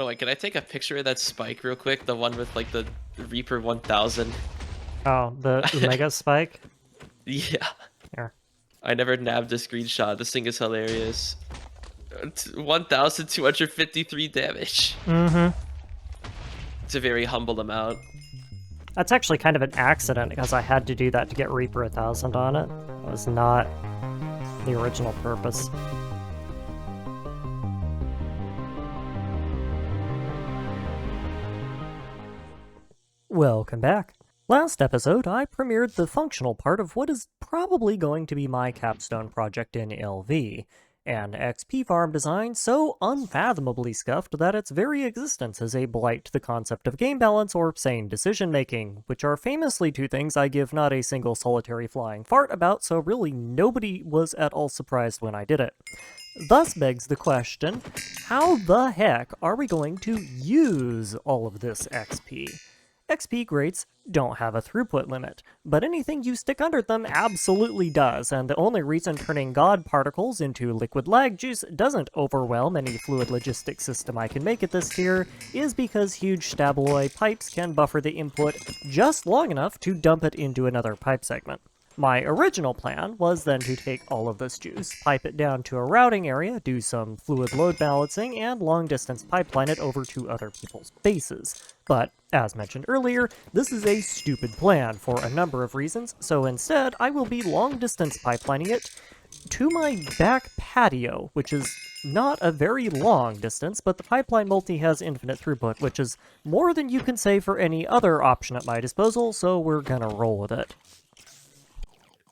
Oh wait, can I take a picture of that spike real quick? The one with like the Reaper 1000. Oh, the Omega Spike? Yeah, Here. I never nabbed a screenshot. This thing is hilarious. 1,253 damage. Mm-hmm. It's a very humble amount. That's actually kind of an accident, because I had to do that to get Reaper 1000 on it. It was not the original purpose. Welcome back. Last episode, I premiered the functional part of what is probably going to be my capstone project in LV, an XP farm design so unfathomably scuffed that its very existence is a blight to the concept of game balance or sane decision-making, which are famously two things I give not a single solitary flying fart about, so really nobody was at all surprised when I did it. Thus begs the question, how the heck are we going to use all of this XP? XP grades don't have a throughput limit, but anything you stick under them absolutely does, and the only reason turning god particles into liquid lag juice doesn't overwhelm any fluid logistics system I can make at this tier is because huge stabloy pipes can buffer the input just long enough to dump it into another pipe segment. My original plan was then to take all of this juice, pipe it down to a routing area, do some fluid load balancing, and long-distance pipeline it over to other people's bases. But, as mentioned earlier, this is a stupid plan for a number of reasons, so instead I will be long-distance pipelining it to my back patio, which is not a very long distance, but the pipeline multi has infinite throughput, which is more than you can say for any other option at my disposal, so we're gonna roll with it.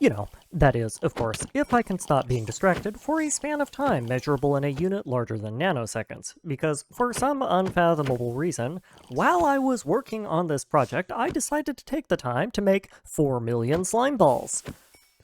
You know, that is, of course, if I can stop being distracted for a span of time measurable in a unit larger than nanoseconds, because for some unfathomable reason, while I was working on this project, I decided to take the time to make 4 million slime balls.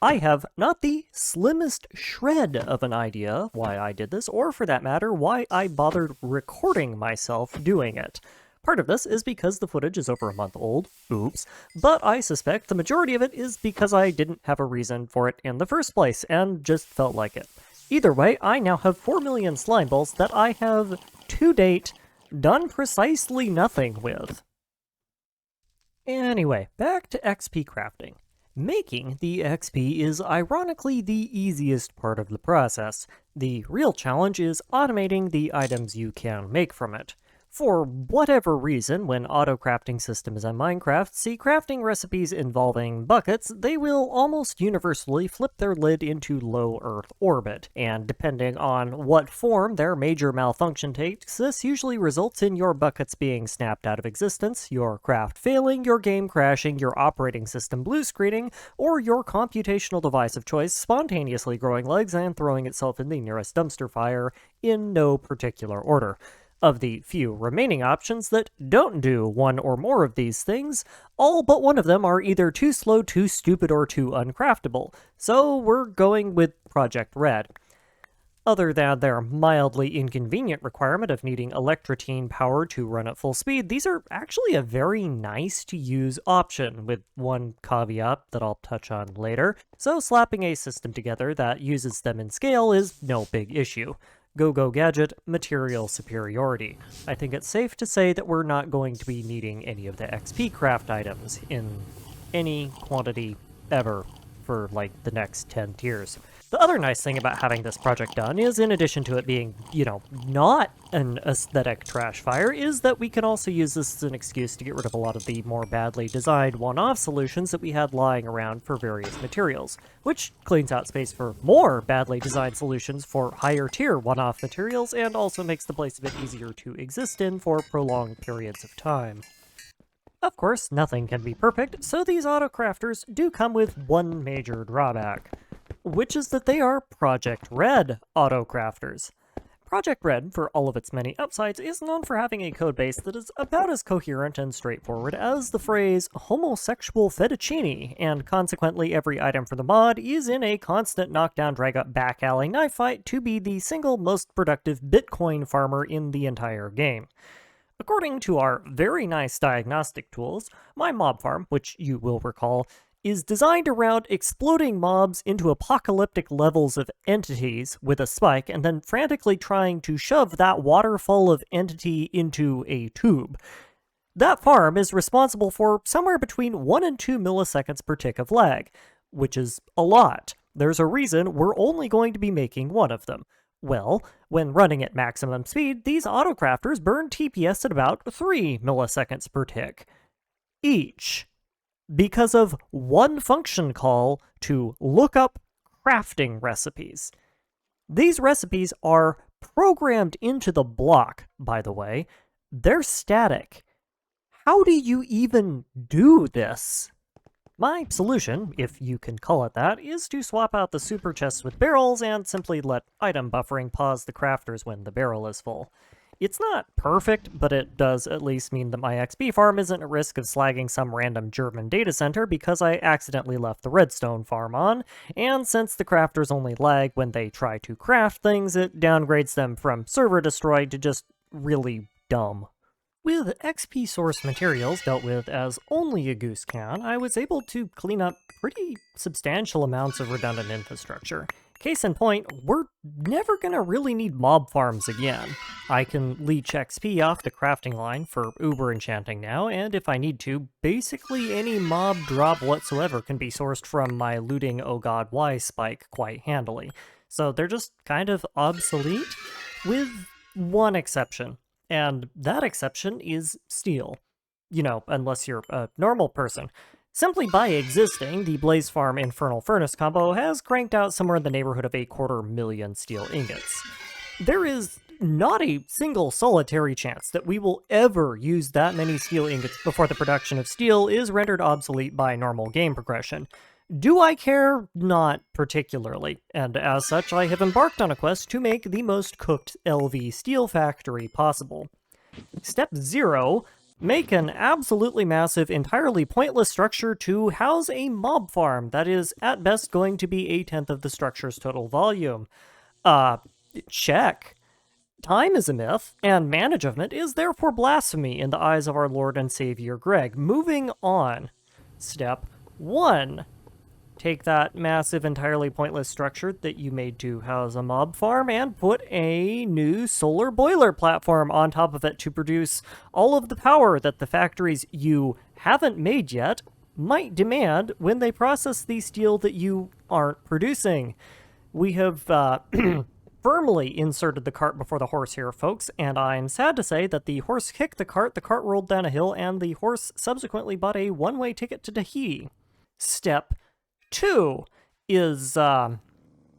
I have not the slimmest shred of an idea why I did this, or for that matter, why I bothered recording myself doing it. Part of this is because the footage is over a month old, oops, but I suspect the majority of it is because I didn't have a reason for it in the first place, and just felt like it. Either way, I now have 4 million slime balls that I have, to date, done precisely nothing with. Anyway, back to XP crafting. Making the XP is ironically the easiest part of the process. The real challenge is automating the items you can make from it. For whatever reason, when auto-crafting systems in Minecraft see crafting recipes involving buckets, they will almost universally flip their lid into low Earth orbit, and depending on what form their major malfunction takes, this usually results in your buckets being snapped out of existence, your craft failing, your game crashing, your operating system blue screening, or your computational device of choice spontaneously growing legs and throwing itself in the nearest dumpster fire, in no particular order. Of the few remaining options that don't do one or more of these things, all but one of them are either too slow, too stupid, or too uncraftable, so we're going with Project Red. Other than their mildly inconvenient requirement of needing electrotine power to run at full speed, these are actually a very nice to use option, with one caveat that I'll touch on later, so slapping a system together that uses them in scale is no big issue. Go gadget, material superiority. I think it's safe to say that we're not going to be needing any of the XP craft items in any quantity ever for like the next 10 tiers. The other nice thing about having this project done is, in addition to it being, not an aesthetic trash fire, is that we can also use this as an excuse to get rid of a lot of the more badly designed one-off solutions that we had lying around for various materials, which cleans out space for more badly designed solutions for higher tier one-off materials and also makes the place a bit easier to exist in for prolonged periods of time. Of course, nothing can be perfect, so these auto-crafters do come with one major drawback, which is that they are Project Red auto-crafters. Project Red, for all of its many upsides, is known for having a codebase that is about as coherent and straightforward as the phrase homosexual fettuccine, and consequently every item for the mod is in a constant knockdown drag-up back alley knife fight to be the single most productive Bitcoin farmer in the entire game. According to our very nice diagnostic tools, my mob farm, which you will recall is designed around exploding mobs into apocalyptic levels of entities with a spike, and then frantically trying to shove that waterfall of entity into a tube. That farm is responsible for somewhere between 1 and 2 milliseconds per tick of lag, which is a lot. There's a reason we're only going to be making one of them. Well, when running at maximum speed, these autocrafters burn TPS at about 3 milliseconds per tick each, because of one function call to look up crafting recipes. These recipes are programmed into the block, by the way. They're static. How do you even do this? My solution, if you can call it that, is to swap out the super chests with barrels and simply let item buffering pause the crafters when the barrel is full. It's not perfect, but it does at least mean that my XP farm isn't at risk of slagging some random German data center because I accidentally left the redstone farm on, and since the crafters only lag when they try to craft things, it downgrades them from server destroyed to just really dumb. With XP source materials dealt with as only a goose can, I was able to clean up pretty substantial amounts of redundant infrastructure. Case in point, we're never gonna really need mob farms again. I can leech XP off the crafting line for uber enchanting now, and if I need to, basically any mob drop whatsoever can be sourced from my looting oh god why spike quite handily. So they're just kind of obsolete, with one exception. And that exception is steel. You know, unless you're a normal person. Simply by existing, the Blaze Farm Infernal Furnace combo has cranked out somewhere in the neighborhood of 250,000 steel ingots. There is not a single solitary chance that we will ever use that many steel ingots before the production of steel is rendered obsolete by normal game progression. Do I care? Not particularly, and as such I have embarked on a quest to make the most cooked LV steel factory possible. Step 0. Make an absolutely massive, entirely pointless structure to house a mob farm that is at best going to be 1/10 of the structure's total volume. Check. Time is a myth, and management is therefore blasphemy in the eyes of our Lord and Savior Greg. Moving on. Step 1. Take that massive, entirely pointless structure that you made to house a mob farm and put a new solar boiler platform on top of it to produce all of the power that the factories you haven't made yet might demand when they process the steel that you aren't producing. We have firmly inserted the cart before the horse here, folks, and I'm sad to say that the horse kicked the cart rolled down a hill, and the horse subsequently bought a one-way ticket to Tahiti. Step 2 is,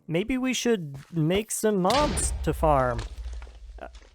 maybe we should make some mobs to farm.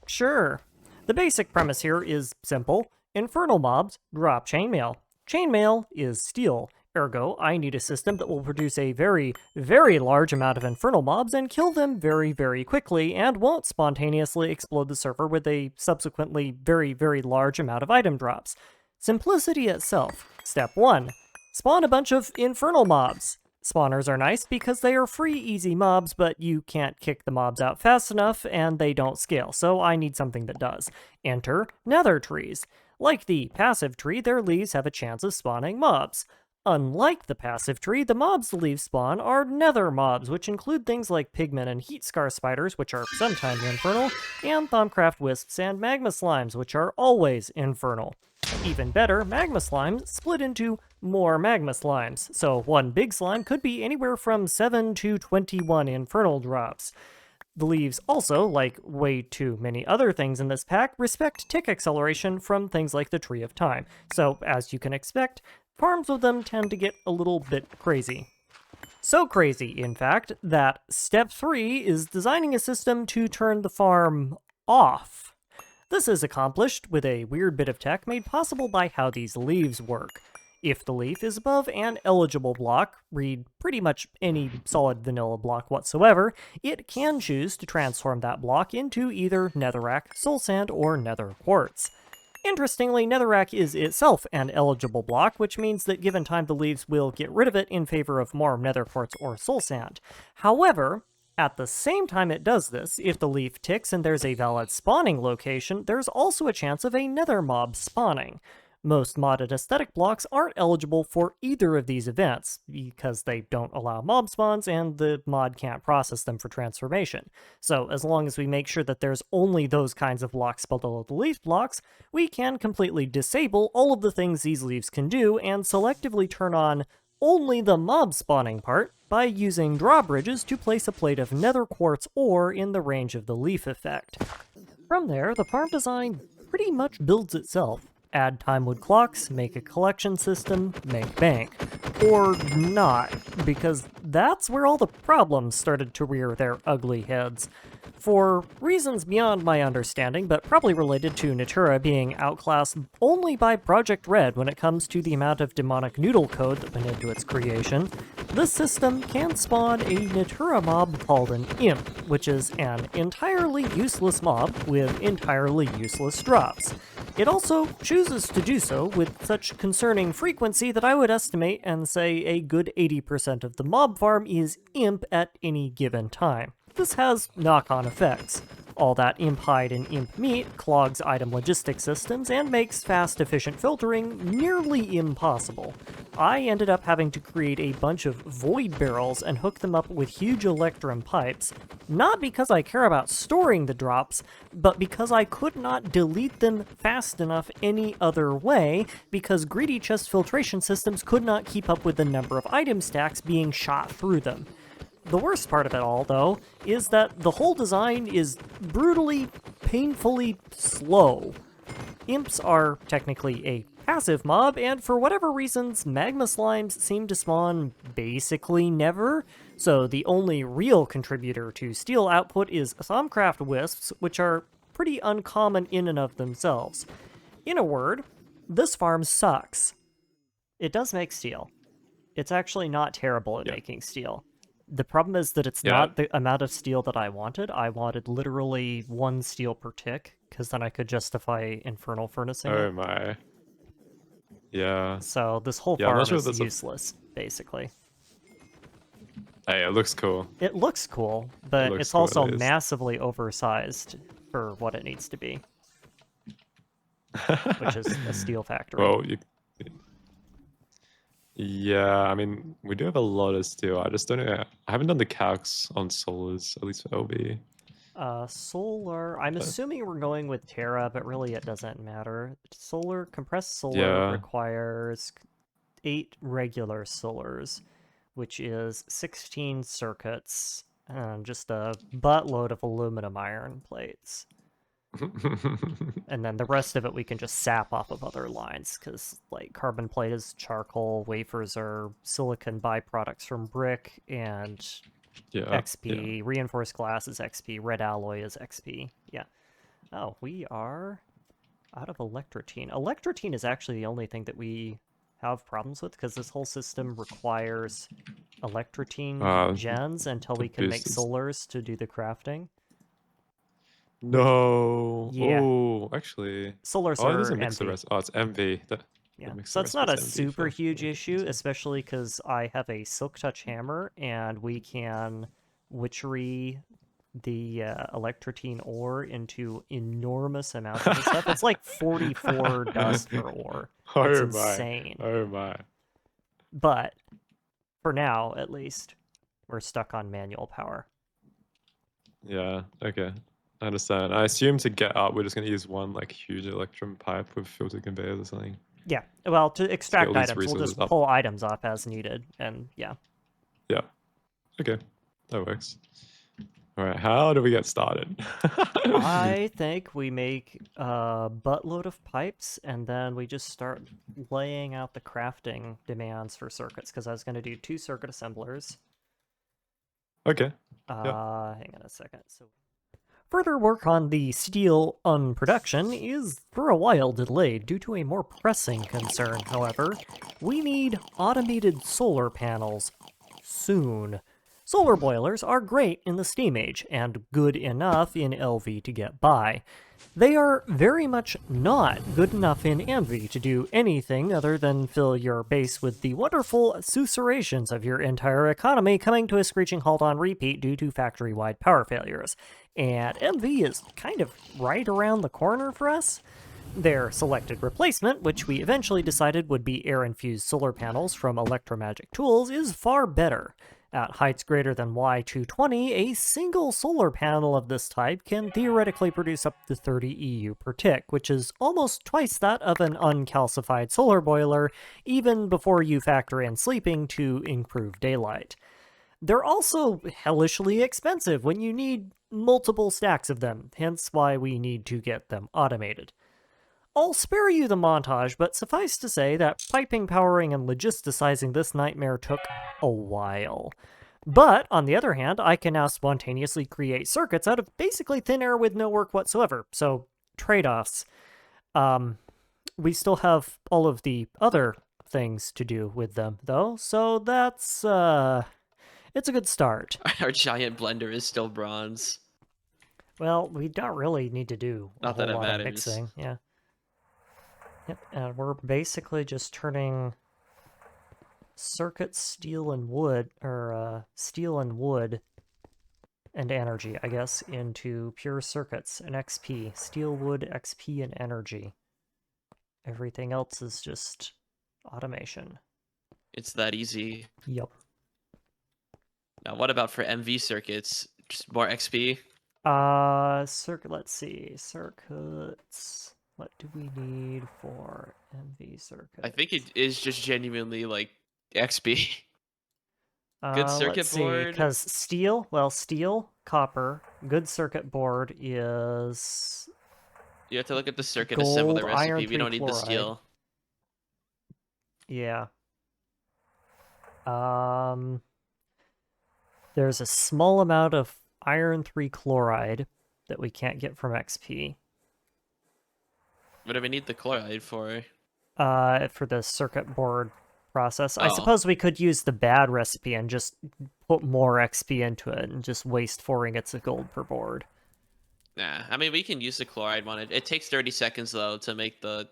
Sure. The basic premise here is simple. Infernal mobs drop chainmail. Chainmail is steel. Ergo, I need a system that will produce a very, very large amount of infernal mobs and kill them very, very quickly, and won't spontaneously explode the server with a subsequently very, very large amount of item drops. Simplicity itself. Step 1. Spawn a bunch of infernal mobs. Spawners are nice because they are free, easy mobs, but you can't kick the mobs out fast enough, and they don't scale, so I need something that does. Enter nether trees. Like the passive tree, their leaves have a chance of spawning mobs. Unlike the passive tree, the mobs the leaves spawn are nether mobs, which include things like pigmen and heat scar spiders, which are sometimes infernal, and Thaumcraft wisps and magma slimes, which are always infernal. Even better, magma slimes split into more magma slimes, so one big slime could be anywhere from 7 to 21 infernal drops. The leaves also, like way too many other things in this pack, respect tick acceleration from things like the Tree of Time, so as you can expect, farms with them tend to get a little bit crazy. So crazy, in fact, that step 3 is designing a system to turn the farm off. This is accomplished with a weird bit of tech made possible by how these leaves work. If the leaf is above an eligible block, read pretty much any solid vanilla block whatsoever, it can choose to transform that block into either netherrack, soul sand, or nether quartz. Interestingly, netherrack is itself an eligible block, which means that given time the leaves will get rid of it in favor of more nether quartz or soul sand. However, at the same time it does this, if the leaf ticks and there's a valid spawning location, there's also a chance of a nether mob spawning. Most modded aesthetic blocks aren't eligible for either of these events because they don't allow mob spawns and the mod can't process them for transformation. So as long as we make sure that there's only those kinds of blocks below the leaf blocks, we can completely disable all of the things these leaves can do and selectively turn on only the mob spawning part by using drawbridges to place a plate of nether quartz ore in the range of the leaf effect. From there, the farm design pretty much builds itself. Add timewood clocks, make a collection system, make bank. Or not, because that's where all the problems started to rear their ugly heads. For reasons beyond my understanding, but probably related to Natura being outclassed only by Project Red when it comes to the amount of demonic noodle code that went into its creation, this system can spawn a Natura mob called an Imp, which is an entirely useless mob with entirely useless drops. It also chooses to do so with such concerning frequency that I would estimate and say a good 80% of the mob farm is Imp at any given time. This has knock-on effects. All that imp hide and imp meat clogs item logistics systems and makes fast, efficient filtering nearly impossible. I ended up having to create a bunch of void barrels and hook them up with huge electrum pipes, not because I care about storing the drops, but because I could not delete them fast enough any other way, because greedy chest filtration systems could not keep up with the number of item stacks being shot through them. The worst part of it all, though, is that the whole design is brutally, painfully slow. Imps are technically a passive mob, and for whatever reasons, magma slimes seem to spawn basically never, so the only real contributor to steel output is Thaumcraft wisps, which are pretty uncommon in and of themselves. In a word, this farm sucks. It does make steel. It's actually not terrible at making steel. The problem is that it's not the amount of steel that I wanted. I wanted literally 1 steel per tick, because then I could justify infernal furnacing it. Oh my. Yeah. So this whole farm is useless, basically. Hey, it looks cool. It looks cool, but it's also massively oversized for what it needs to be. Which is a steel factory. Well, yeah, I mean, we do have a lot of steel. I just don't know. I haven't done the calcs on solars, at least for LB. Solar, I'm assuming we're going with Terra, but really it doesn't matter. Compressed solar requires 8 regular solars, which is 16 circuits, and just a buttload of aluminum iron plates. And then the rest of it we can just sap off of other lines, because like carbon plate is charcoal, wafers are silicon byproducts from brick, and XP, reinforced glass is XP, red alloy is XP. Yeah. Oh, we are out of electrotine. Electrotine is actually the only thing that we have problems with, because this whole system requires electrotine gens until we can make solars to do the crafting. No. Yeah. Oh, actually. Solars are MV. Oh, it's MV. Yeah. So it's not a super huge issue, especially because I have a Silk Touch hammer, and we can witchery the electrotine ore into enormous amounts of this stuff. It's like 44 dust per ore. It's insane. Oh my. But for now, at least, we're stuck on manual power. Yeah, okay. I understand. I assume to get up, we're just going to use one like huge electrum pipe with filter conveyors or something. Yeah, well, to extract items, we'll just pull items up as needed, and yeah. Yeah. Okay, that works. All right, how do we get started? I think we make a buttload of pipes, and then we just start laying out the crafting demands for circuits, because I was going to do 2 circuit assemblers. Okay. Hang on a second. Further work on the steel unproduction is for a while delayed due to a more pressing concern, however. We need automated solar panels soon. Solar boilers are great in the Steam Age, and good enough in LV to get by. They are very much not good enough in Envy to do anything other than fill your base with the wonderful susurrations of your entire economy coming to a screeching halt on repeat due to factory-wide power failures. And Envy is kind of right around the corner for us. Their selected replacement, which we eventually decided would be air-infused solar panels from Electromagic Tools, is far better. At heights greater than Y220, a single solar panel of this type can theoretically produce up to 30 EU per tick, which is almost twice that of an uncalcified solar boiler, even before you factor in sleeping to improve daylight. They're also hellishly expensive when you need multiple stacks of them, hence why we need to get them automated. I'll spare you the montage, but suffice to say that piping, powering, and logisticizing this nightmare took a while. But, on the other hand, I can now spontaneously create circuits out of basically thin air with no work whatsoever, so trade-offs. We still have all of the other things to do with them, though, so that's, it's a good start. Our giant blender is still bronze. Well, we don't really need to do a Not whole that it lot of matters. mixing, yeah. Yep, and we're basically just turning circuit steel and wood, or steel and wood and energy, I guess, into pure circuits and XP. Steel, wood, XP, and energy. Everything else is just automation. It's that easy. Yep. Now, what about for MV circuits? Just more XP? Let's see. Circuits. What do we need for MV circuits? I think it is just genuinely like XP. Good circuit let's see, board. because steel, copper, good circuit board is You have to look at the circuit gold, assembler recipe. iron We don't need the chloride. steel. Yeah. There's a small amount of iron 3 chloride that we can't get from XP. What do we need the chloride for? For the circuit board process. I Oh. suppose we could use the bad recipe and just put more XP into it and just waste 4 ingots of gold per board. Nah, I mean, we can use the chloride one. It takes 30 seconds, though, to make the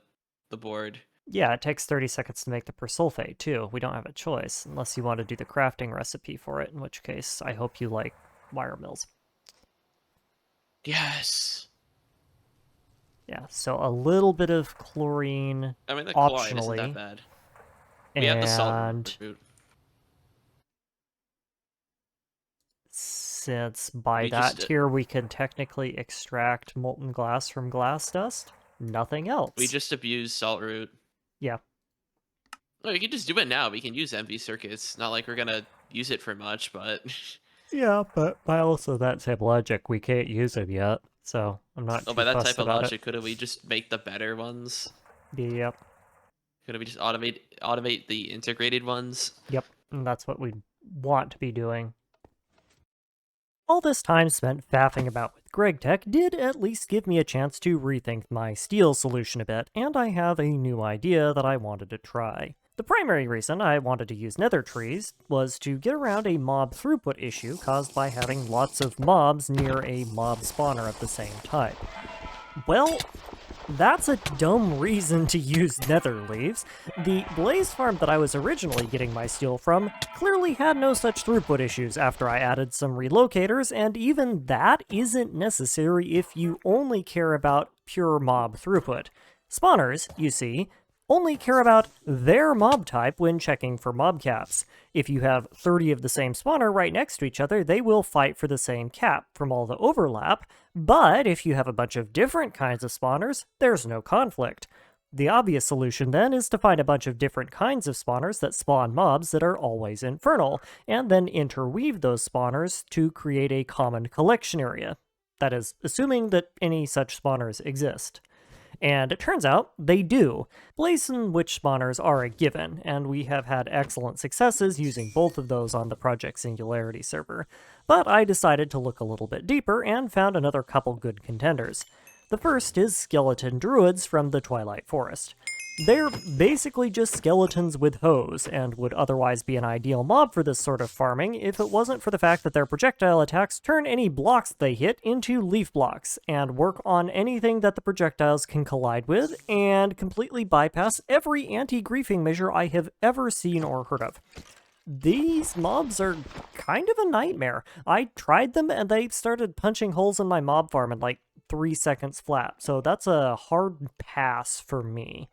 board. Yeah, it takes 30 seconds to make the persulfate, too. We don't have a choice, unless you want to do the crafting recipe for it, in which case I hope you like wire mills. Yes! Yeah, so a little bit of chlorine I mean, the chloride isn't optionally. that bad. We have the salt And root. since by We that just, tier we can technically extract molten glass from glass dust, nothing else. We just abuse salt root. Yeah. Oh, we can just do it now. We can use MV circuits. Not like we're gonna use it for much, but... Yeah, but by also that same logic, we can't use it yet, so I'm not too by that fussed type of about logic, couldn't we just make the better ones? Yep. Couldn't we just automate the integrated ones? Yep, and that's what we want to be doing. All this time spent faffing about with Gregtech did at least give me a chance to rethink my steel solution a bit, and I have a new idea that I wanted to try. The primary reason I wanted to use nether trees was to get around a mob throughput issue caused by having lots of mobs near a mob spawner of the same type. Well, that's a dumb reason to use nether leaves. The blaze farm that I was originally getting my steel from clearly had no such throughput issues after I added some relocators, and even that isn't necessary if you only care about pure mob throughput. Spawners, you see, only care about their mob type when checking for mob caps. If you have 30 of the same spawner right next to each other, they will fight for the same cap from all the overlap, but if you have a bunch of different kinds of spawners, there's no conflict. The obvious solution then is to find a bunch of different kinds of spawners that spawn mobs that are always infernal, and then interweave those spawners to create a common collection area. That is, assuming that any such spawners exist. And it turns out they do. Blaze and witch spawners are a given, and we have had excellent successes using both of those on the Project Singularity server. But I decided to look a little bit deeper and found another couple good contenders. The first is skeleton druids from the Twilight Forest. They're basically just skeletons with hoes, and would otherwise be an ideal mob for this sort of farming if it wasn't for the fact that their projectile attacks turn any blocks they hit into leaf blocks, and work on anything that the projectiles can collide with, and completely bypass every anti-griefing measure I have ever seen or heard of. These mobs are kind of a nightmare. I tried them and they started punching holes in my mob farm in like 3 seconds flat, so that's a hard pass for me.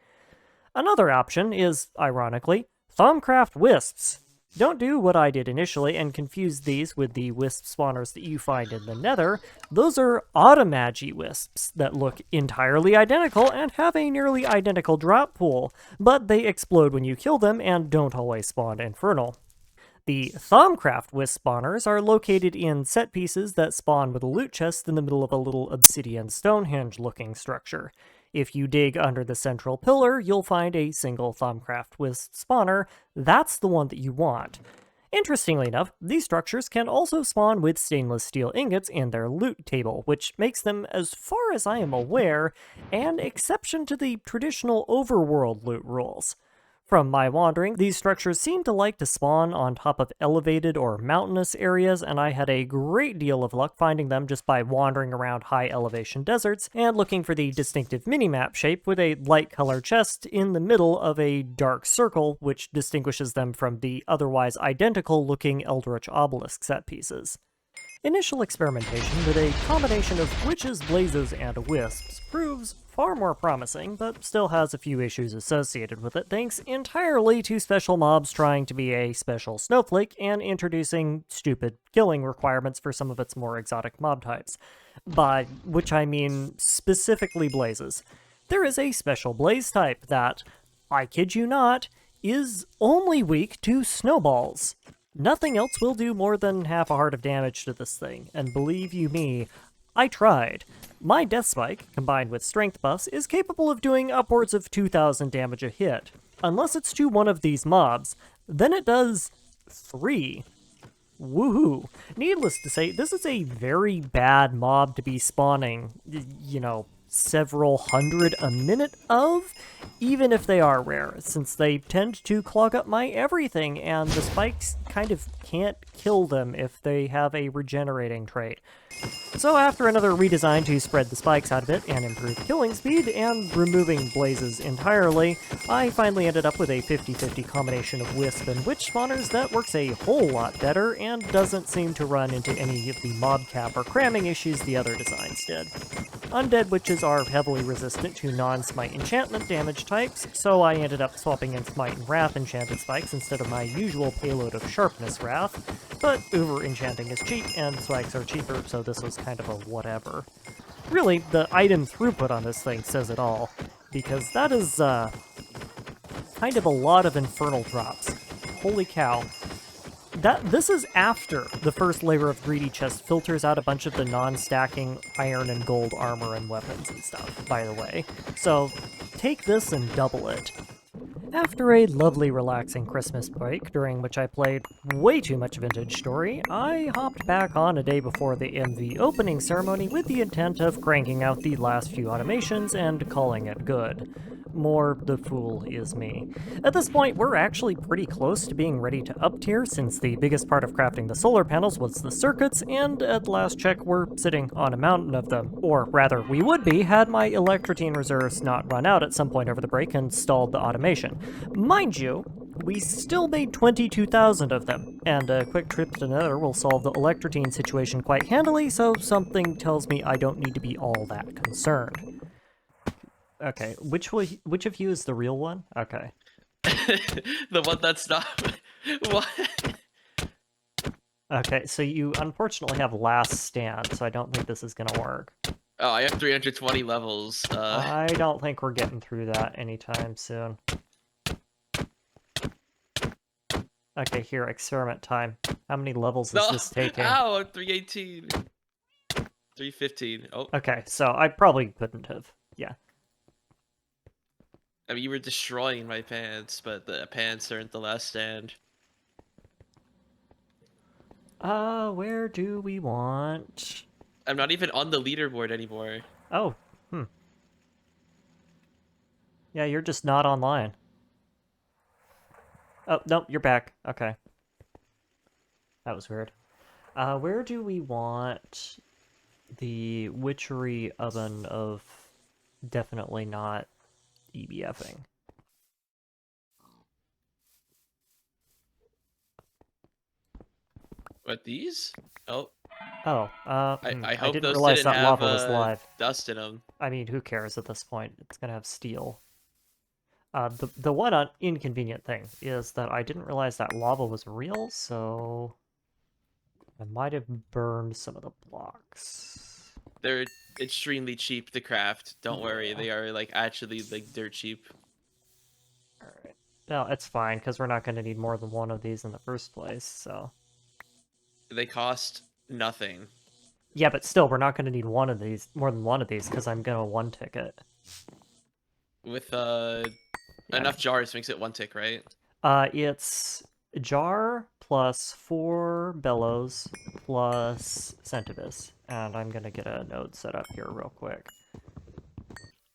Another option is, ironically, Thaumcraft Wisps. Don't do what I did initially and confuse these with the wisp spawners that you find in the nether. Those are Automagi wisps that look entirely identical and have a nearly identical drop pool, but they explode when you kill them and don't always spawn infernal. The Thaumcraft wisp spawners are located in set pieces that spawn with a loot chest in the middle of a little obsidian Stonehenge looking structure. If you dig under the central pillar, you'll find a single Thaumcraft wisp spawner. That's the one that you want. Interestingly enough, these structures can also spawn with stainless steel ingots in their loot table, which makes them, as far as I am aware, an exception to the traditional overworld loot rules. From my wandering, these structures seem to like to spawn on top of elevated or mountainous areas, and I had a great deal of luck finding them just by wandering around high elevation deserts and looking for the distinctive minimap shape with a light colored chest in the middle of a dark circle, which distinguishes them from the otherwise identical looking Eldritch Obelisk set pieces. Initial experimentation with a combination of witches, blazes, and wisps proves far more promising, but still has a few issues associated with it, thanks entirely to special mobs trying to be a special snowflake and introducing stupid killing requirements for some of its more exotic mob types. By which I mean specifically blazes. There is a special blaze type that, I kid you not, is only weak to snowballs. Nothing else will do more than half a heart of damage to this thing, and believe you me, I tried. My Death Spike, combined with strength buffs, is capable of doing upwards of 2,000 damage a hit. Unless it's to one of these mobs, then it does 3. Woohoo! Needless to say, this is a very bad mob to be spawning, several hundred a minute of, even if they are rare, since they tend to clog up my everything, and the spikes kind of can't kill them if they have a regenerating trait. So after another redesign to spread the spikes out a bit and improve killing speed, and removing blazes entirely, I finally ended up with a 50-50 combination of wisp and witch spawners that works a whole lot better and doesn't seem to run into any of the mob cap or cramming issues the other designs did. Undead witches are heavily resistant to non-smite enchantment damage types, so I ended up swapping in smite and wrath enchanted spikes instead of my usual payload of sharpness wrath, but over-enchanting is cheap and spikes are cheaper, so this was kind of a whatever. Really, the item throughput on this thing says it all, because that is, kind of a lot of infernal drops. Holy cow. This is after the first layer of Greedy Chest filters out a bunch of the non-stacking iron and gold armor and weapons and stuff, by the way. So, take this and double it. After a lovely relaxing Christmas break, during which I played way too much Vintage Story, I hopped back on a day before the MV opening ceremony with the intent of cranking out the last few automations and calling it good. More the fool is me. At this point, we're actually pretty close to being ready to up tier, since the biggest part of crafting the solar panels was the circuits, and at last check, we're sitting on a mountain of them. Or rather, we would be had my Electrotine reserves not run out at some point over the break and stalled the automation. Mind you, we still made 22,000 of them, and a quick trip to Nether will solve the Electrotine situation quite handily, so something tells me I don't need to be all that concerned. Okay, which of you is the real one? Okay. The one that's not. What? Okay, so you unfortunately have last stand, so I don't think this is gonna work. Oh, I have 320 levels. I don't think we're getting through that anytime soon. Okay, here, experiment time. How many levels is this taking? Ow, 318. 315. Oh. Okay, so I probably couldn't have. Yeah. I mean, you were destroying my pants, but the pants aren't the last stand. Where do we want? I'm not even on the leaderboard anymore. Oh, yeah, you're just not online. Oh, nope, you're back. Okay. That was weird. Where do we want the witchery oven of definitely not EBFing? What, these? Oh. Oh, I I hope didn't those realize didn't that have lava was live. dust in them. I mean, who cares at this point? It's gonna have steel. The one inconvenient thing is that I didn't realize that lava was real, so I might have burned some of the blocks. They're extremely cheap to craft. Don't worry, Yeah. they are like actually like dirt cheap. Alright. No, it's fine, because we're not going to need more than one of these in the first place, so... They cost nothing. Yeah, but still, we're not going to need one of these, more than one of these, because I'm going to one-tick it. With Yeah. enough jars makes it one tick, right? It's jar plus 4 bellows plus centibus, and I'm going to get a node set up here real quick.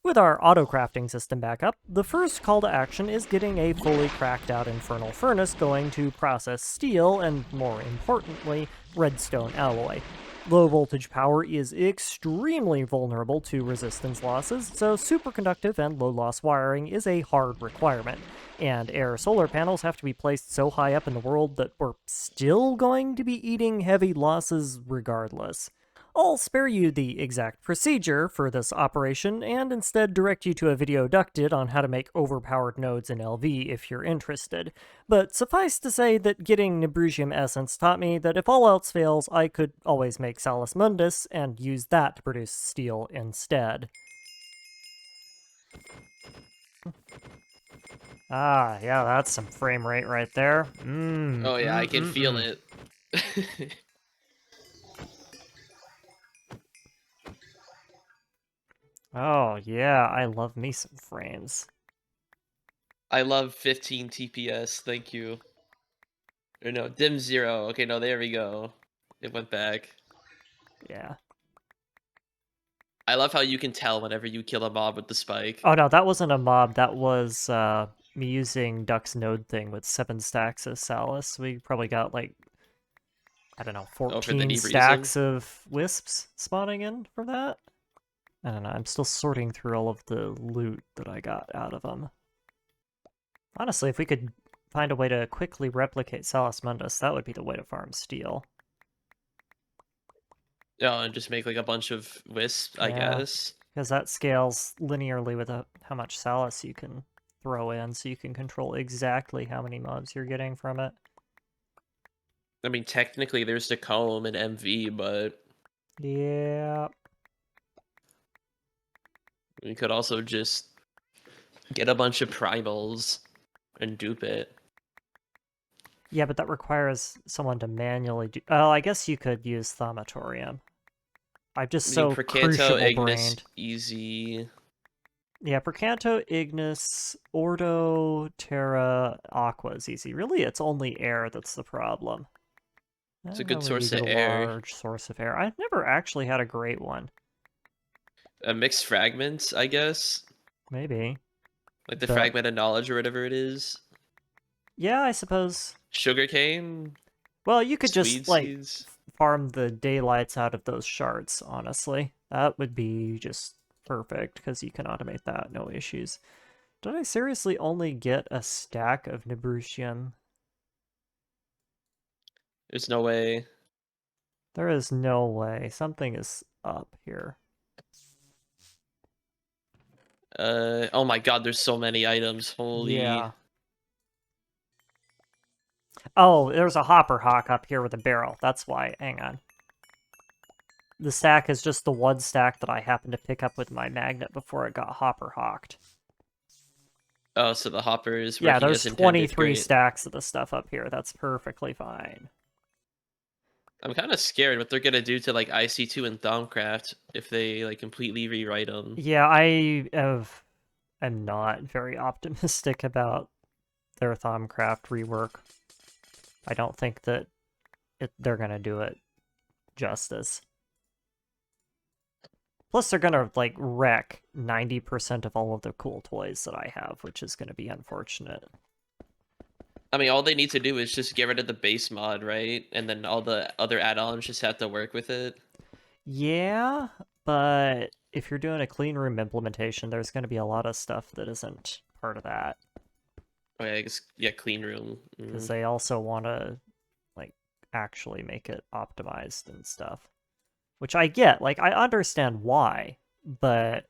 With our auto-crafting system back up, the first call to action is getting a fully cracked out infernal furnace going to process steel and, more importantly, redstone alloy. Low voltage power is extremely vulnerable to resistance losses, so superconductive and low loss wiring is a hard requirement. And air solar panels have to be placed so high up in the world that we're still going to be eating heavy losses regardless. I'll spare you the exact procedure for this operation and instead direct you to a video Duck did on how to make overpowered nodes in LV if you're interested. But suffice to say that getting Nibrusium Essence taught me that if all else fails, I could always make Salus Mundus and use that to produce steel instead. Ah, yeah, that's some frame rate right there. Oh yeah, I can feel it. Oh, yeah, I love me some frames. I love 15 TPS. Thank you. Or no, dim 0. Okay, no, there we go. It went back. Yeah. I love how you can tell whenever you kill a mob with the spike. Oh no, that wasn't a mob. That was me using Duck's node thing with 7 stacks of Salus. We probably got like, I don't know, Oh, for the 14 Neebrism? stacks of wisps spawning in from that. I don't know. I'm still sorting through all of the loot that I got out of them. Honestly, if we could find a way to quickly replicate Salus Mundus, that would be the way to farm steel. Oh, and just make like a bunch of wisps, I Yeah, guess. because that scales linearly with how much Salus you can throw in, so you can control exactly how many mobs you're getting from it. I mean, technically there's the comb and MV, but Yeah. we could also just get a bunch of primals and dupe it. Yeah, but that requires someone to manually do... Oh, I guess you could use Thaumatorium. I'm just I mean, so Percanto, Ignis, crucible-brained. easy. Yeah, Percanto, Ignis, Ordo, Terra, Aqua is easy. Really, it's only air that's the problem. It's a How good would you source get of a air. large source of air? I've never actually had a great one. Mixed fragments, I guess. Maybe. Like the But, fragment of knowledge or whatever it is. yeah, I suppose. Sugarcane, Well, you could swede just, like, seeds. farm the daylights out of those shards, honestly. That would be just perfect, because you can automate that, no issues. Did I seriously only get a stack of Nibrusium? There's no way. There is no way. Something is up here. Oh my god, there's so many items. Holy. Yeah. Oh, there's a hopper hawk up here with a barrel. That's why. Hang on. The stack is just the one stack that I happened to pick up with my magnet before it got hopper hawked. Oh, so the hopper is Yeah, working there's as intended. 23 Great. stacks of the stuff up here. That's perfectly fine. I'm kind of scared what they're gonna do to like IC2 and Thaumcraft if they like completely rewrite them. Yeah, am not very optimistic about their Thaumcraft rework. I don't think that they're gonna do it justice. Plus, they're gonna like wreck 90% of all of the cool toys that I have, which is gonna be unfortunate. I mean, all they need to do is just get rid of the base mod, right? And then all the other add-ons just have to work with it. Yeah, but if you're doing a clean room implementation, there's gonna be a lot of stuff that isn't part of that. Oh, yeah, I guess, yeah, clean room. Because they also want to like actually make it optimized and stuff. which I get. Like, I understand why, but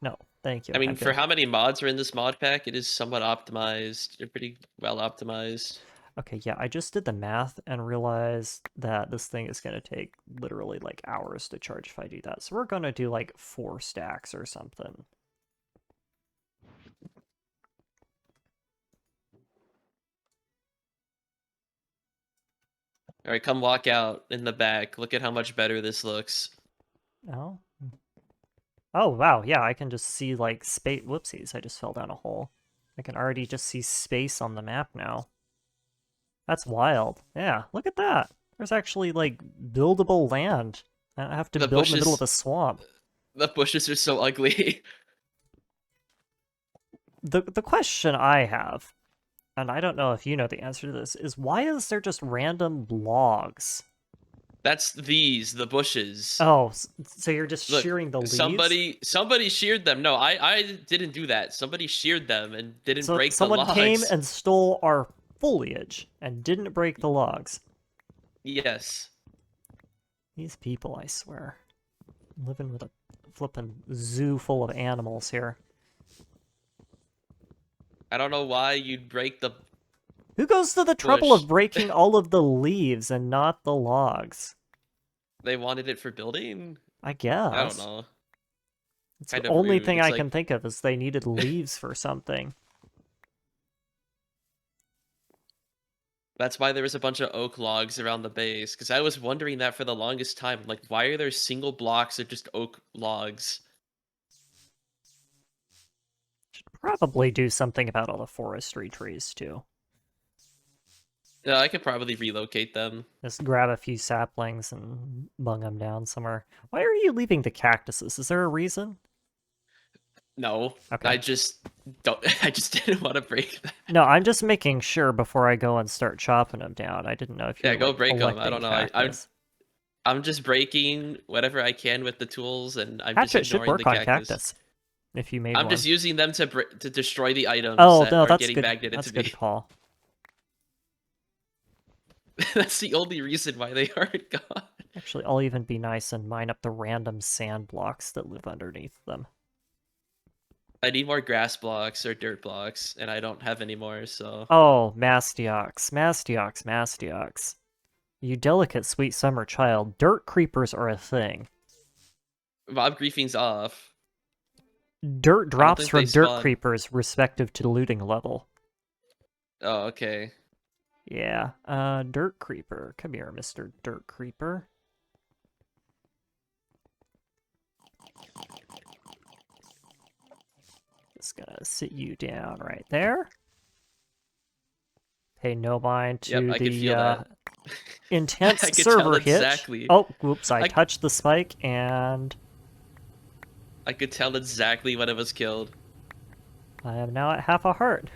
no, thank you. I mean, I'm for good. how many mods are in this mod pack, it is somewhat optimized. They're pretty well optimized. Okay, yeah, I just did the math and realized that this thing is going to take literally like hours to charge if I do that. So we're going to do like 4 stacks or something. All right, come walk out in the back. Look at how much better this looks. Oh. Oh, wow, yeah, I can just see like space. Whoopsies, I just fell down a hole. I can already just see space on the map now. That's wild. Yeah, look at that. There's actually like buildable land. I don't have to The build in the middle of bushes, a swamp. the bushes are so ugly. The question I have, and I don't know if you know the answer to this, is why is there just random logs? That's the bushes. Oh, so you're just Look, shearing the leaves? somebody sheared them. No, I didn't do that. Somebody sheared them and didn't So break the someone came logs. and stole our foliage and didn't break the logs. Yes. These people, I swear. Living with a flippin' zoo full of animals here. I don't know why you'd break the Who goes to the trouble bush. of breaking all of the leaves and not the logs? They wanted it for building? I I don't guess. know. It's the Kind of only rude. thing It's I like can think of is they needed leaves for something. that's why there was a bunch of oak logs around the base. Because I was wondering that for the longest time. Like, why are there single blocks of just oak logs? Should probably do something about all the forestry trees, too. Yeah, I could probably relocate them. Just grab a few saplings and bung them down somewhere. Why are you leaving the cactuses? Is there a reason? No, Okay. I just don't. I just didn't want to break them. No, I'm just making sure before I go and start chopping them down. I didn't know if you Yeah, were, go like, break them. I collecting don't know. cactus. I'm just breaking whatever I can with the tools, and I'm just Hatchet should ignoring the work on cactus. cactus, if you made I'm one. just using them to destroy the items Oh, that no, are that's getting good. magneted That's to a good me. call. That's the only reason why they aren't gone. Actually, I'll even be nice and mine up the random sand blocks that live underneath them. I need more grass blocks or dirt blocks, and I don't have any more, so... Oh, Mastiox, Mastiox, Mastiox. You delicate, sweet summer child, dirt creepers are a thing. Mob griefing's off. Dirt I don't drops think they from dirt spawn. creepers respective to looting level. Oh, okay. Yeah, dirt creeper. Come here, Mr. Dirt Creeper. Just gonna sit you down right there. Pay no mind Yep, to I could feel the that. intense I could tell server hitch. exactly. Oh, whoops, I I, touched the spike and I could tell exactly when it was killed. I am now at half a heart.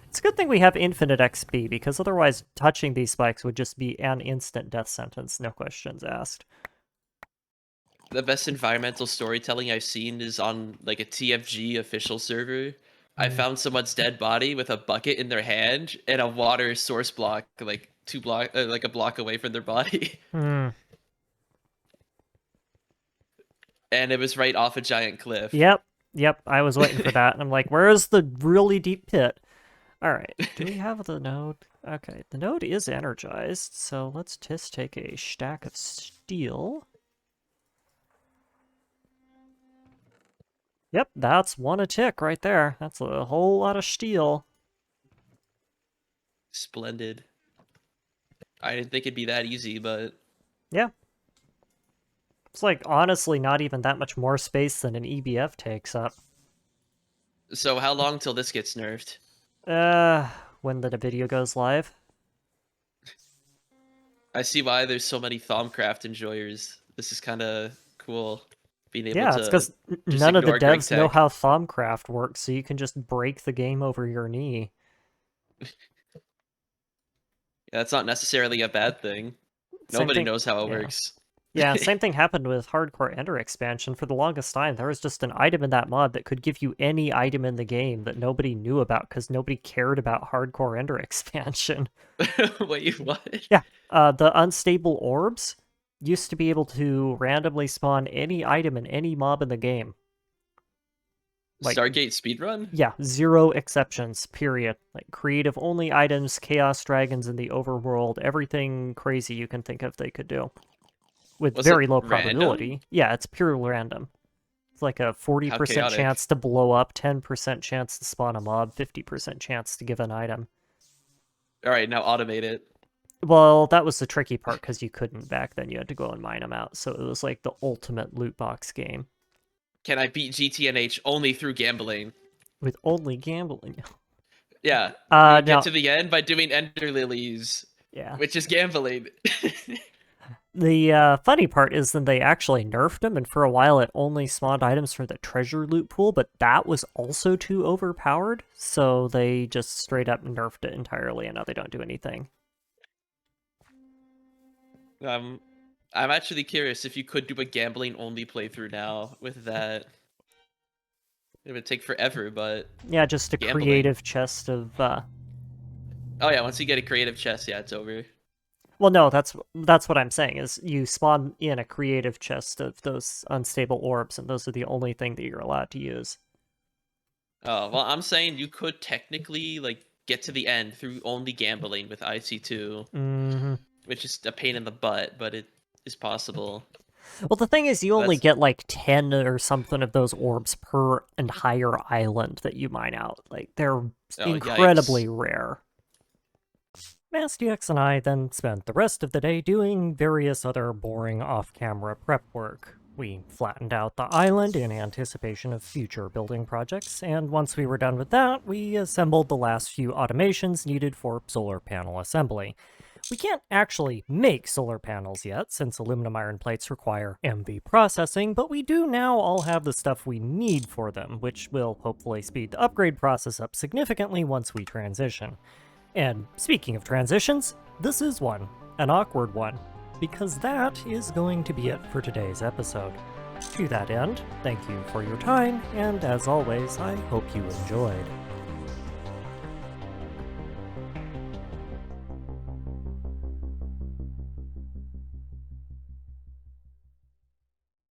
It's a good thing we have infinite XP, because otherwise touching these spikes would just be an instant death sentence, no questions asked. The best environmental storytelling I've seen is on like a TFG official server. I found someone's dead body with a bucket in their hand and a water source block like like a block away from their body. Hmm. And it was right off a giant cliff. Yep, I was waiting for that, and I'm like, where's the really deep pit? Alright, do we have the node? Okay, the node is energized, so let's just take a stack of steel. Yep, that's one a tick right there. That's a whole lot of steel. Splendid. I didn't think it'd be that easy, but Yeah. It's like, honestly, not even that much more space than an EBF takes up. so how long till this gets nerfed? When the video goes live. I see why there's so many Thaumcraft enjoyers. This is kind of cool. Being able Yeah, it's to because just none of the ignore devs know Gregtech. how Thaumcraft works, so you can just break the game over your knee. Yeah, that's not necessarily a bad thing. Same Nobody thing, knows how it yeah. works. Yeah, same thing happened with Hardcore Ender expansion. For the longest time, there was just an item in that mod that could give you any item in the game that nobody knew about because nobody cared about Hardcore Ender expansion. Wait, what? Yeah, the unstable orbs. Used to be able to randomly spawn any item in any mob in the game. Like, Stargate speedrun? yeah, 0 exceptions, period. Like, creative only items, chaos dragons in the overworld, everything crazy you can think of they could do. With Was it very low random? probability. Yeah, it's pure random. It's like a How 40% chaotic. chance to blow up, 10% chance to spawn a mob, 50% chance to give an item. Alright, now automate it. Well, that was the tricky part because you couldn't back then. You had to go and mine them out. So it was like the ultimate loot box game Can I beat GTNH only through gambling? with only gambling. Yeah, you get Now, to the end by doing Ender Lilies, yeah. which is gambling. The funny part is that they actually nerfed them, and for a while it only spawned items for the treasure loot pool, but that was also too overpowered, so they just straight up nerfed it entirely, and now they don't do anything. I'm actually curious if you could do a gambling only playthrough now with that. It would take forever, but Yeah, just a gambling. creative chest of, Oh yeah, once you get a creative chest, yeah, it's over. Well, no, that's what I'm saying, is you spawn in a creative chest of those unstable orbs, and those are the only thing that you're allowed to use. Oh, well, I'm saying you could technically, like, get to the end through only gambling with IC2, Mm-hmm. which is a pain in the butt, but it is possible. Well, the thing is, you only That's get like 10 or something of those orbs per entire island that you mine out. Like, they're oh, incredibly yikes. rare. Mastiox and I then spent the rest of the day doing various other boring off-camera prep work. We flattened out the island in anticipation of future building projects, and once we were done with that, we assembled the last few automations needed for solar panel assembly. We can't actually make solar panels yet, since aluminum iron plates require MV processing, but we do now all have the stuff we need for them, which will hopefully speed the upgrade process up significantly once we transition. And speaking of transitions, this is one, an awkward one, because that is going to be it for today's episode. To that end, thank you for your time, and as always, I hope you enjoyed.